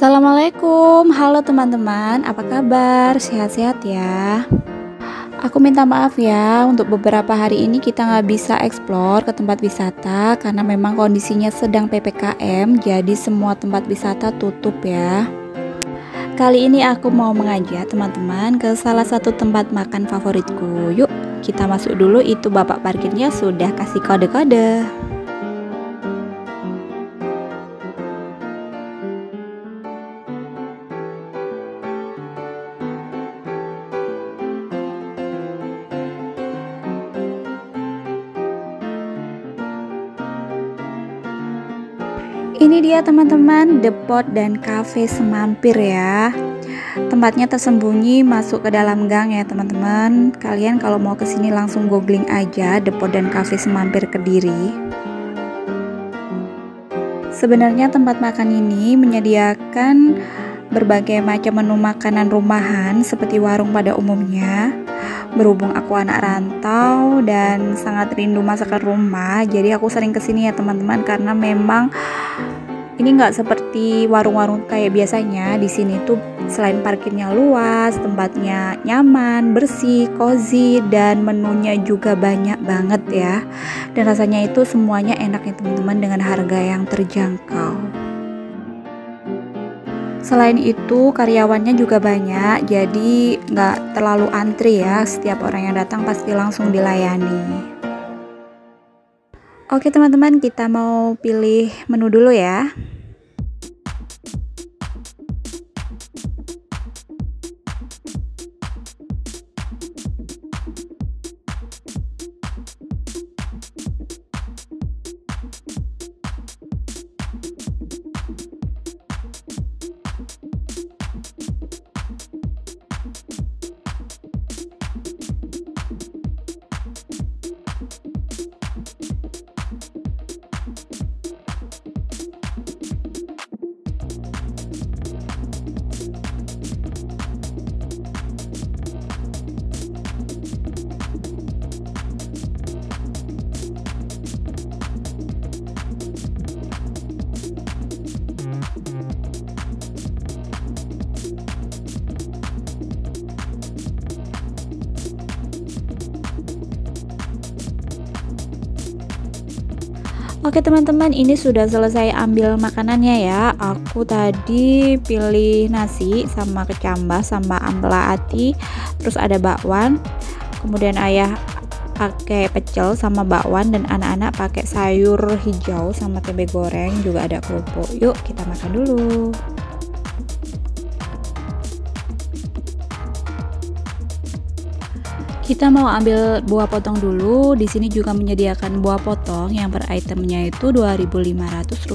Assalamualaikum, halo teman-teman, apa kabar? Sehat-sehat ya? Aku minta maaf ya, untuk beberapa hari ini kita nggak bisa eksplor ke tempat wisata karena memang kondisinya sedang PPKM, jadi semua tempat wisata tutup ya. Kali ini aku mau mengajak teman-teman ke salah satu tempat makan favoritku. Yuk, kita masuk dulu, itu bapak parkirnya sudah kasih kode-kode. Ini dia teman-teman, The Pot dan Cafe Semampir ya. Tempatnya tersembunyi masuk ke dalam gang ya teman-teman. Kalian kalau mau kesini langsung googling aja The Pot dan Cafe Semampir Kediri. Sebenarnya tempat makan ini menyediakan berbagai macam menu makanan rumahan seperti warung pada umumnya. Berhubung aku anak rantau dan sangat rindu masakan rumah, jadi aku sering kesini ya teman-teman, karena memang ini nggak seperti warung-warung kayak biasanya. Di sini tuh selain parkirnya luas, tempatnya nyaman, bersih, cozy, dan menunya juga banyak banget ya. Dan rasanya itu semuanya enak ya teman-teman, dengan harga yang terjangkau. Selain itu karyawannya juga banyak, jadi nggak terlalu antri ya. Setiap orang yang datang pasti langsung dilayani. Oke teman-teman, kita mau pilih menu dulu ya. Oke teman-teman, ini sudah selesai ambil makanannya ya. Aku tadi pilih nasi sama kecambah sama ampela ati, terus ada bakwan. Kemudian ayah pakai pecel sama bakwan, dan anak-anak pakai sayur hijau sama tempe goreng, juga ada kerupuk. Yuk kita makan dulu. Kita mau ambil buah potong dulu. Di sini juga menyediakan buah potong yang per itemnya itu Rp2.500.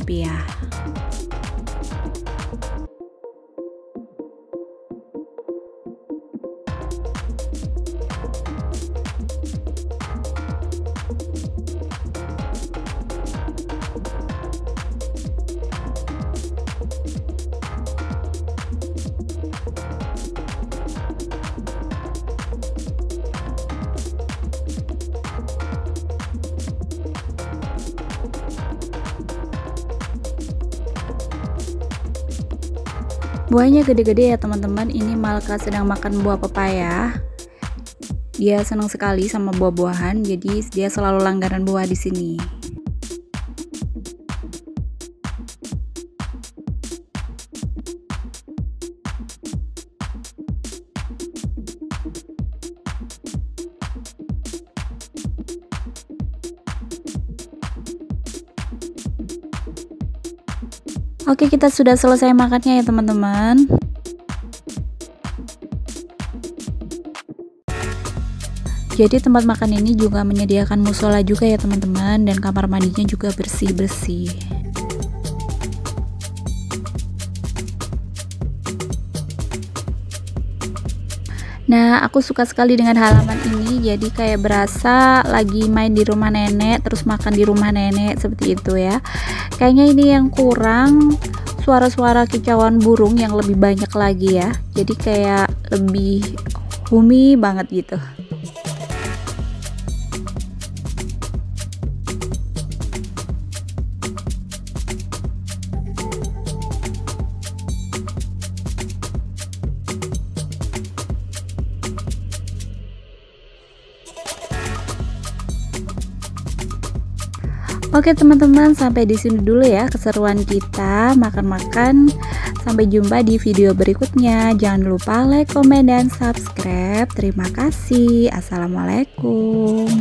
Buahnya gede-gede ya teman-teman. Ini Malka sedang makan buah pepaya. Dia senang sekali sama buah-buahan, jadi dia selalu langganan buah di sini. Oke, kita sudah selesai makannya ya teman-teman. Jadi tempat makan ini juga menyediakan musola juga ya teman-teman, dan kamar mandinya juga bersih-bersih. Nah, aku suka sekali dengan halaman ini, jadi kayak berasa lagi main di rumah nenek, terus makan di rumah nenek, seperti itu ya. Kayaknya ini yang kurang suara-suara kicauan burung yang lebih banyak lagi ya, jadi kayak lebih homey banget gitu. Oke teman-teman, sampai di sini dulu ya keseruan kita makan-makan. Sampai jumpa di video berikutnya. Jangan lupa like, komen, dan subscribe. Terima kasih. Assalamualaikum.